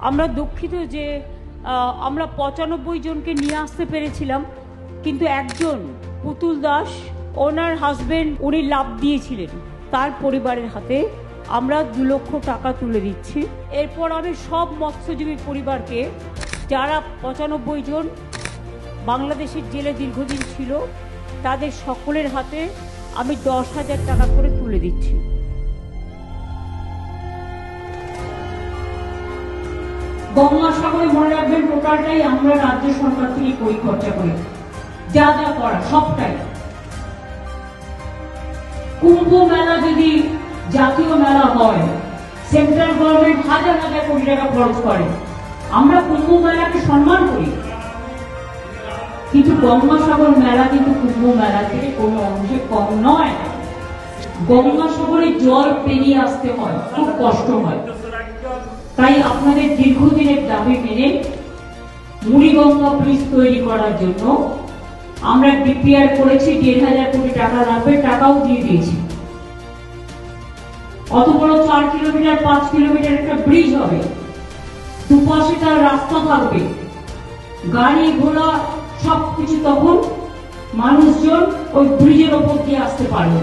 আমরা দুঃখিত যে আমরা 95 জনকে নিয়ে আসতে পেরেছিলাম, কিন্তু একজন পুতুল দাস ওনার হাজবেন্ড উনি লাভ দিয়েছিলেন, তার পরিবারের হাতে আমরা 2 লক্ষ টাকা তুলে দিচ্ছি। এরপর আমি সব মৎস্যজীবী পরিবারকে, যারা 95 জন বাংলাদেশের জেলে দীর্ঘদিন ছিল, তাদের সকলের হাতে আমি 10,000 টাকা করে তুলে দিচ্ছি। গঙ্গাসাগরে মনে রাখবেন, টোটালটাই আমরা রাজ্য সরকার থেকে পরিখরচা করি, যা যা করা সবটাই। কুম্ভ মেলা যদি জাতীয় মেলা হয়, সেন্ট্রাল গভর্নমেন্ট হাজার হাজার কোটি টাকা খরচ করে, আমরা কুম্ভ মেলাকে সম্মান করি, কিন্তু গঙ্গাসাগর মেলা কিন্তু কুম্ভ মেলা থেকে কোনো অংশে কম নয়। গঙ্গাসাগরে জল পেরিয়ে আসতে হয়, খুব কষ্ট হয়। তাই আপনাদের দীর্ঘদিনের দাবি মেনে মুড়িগঙ্গা ব্রিজ তৈরি করার জন্য আমরা ডিপিআর করেছি, 1,500 কোটি টাকা লাগবে, টাকাও দিয়ে দিয়েছি। অত বড় 4 কিলোমিটার 5 কিলোমিটার একটা ব্রিজ হবে, দুপাশে তার রাস্তা থাকবে, গাড়ি ঘোড়া সবকিছু, তখন মানুষজন ওই ব্রিজের ওপর দিয়ে আসতে পারবে।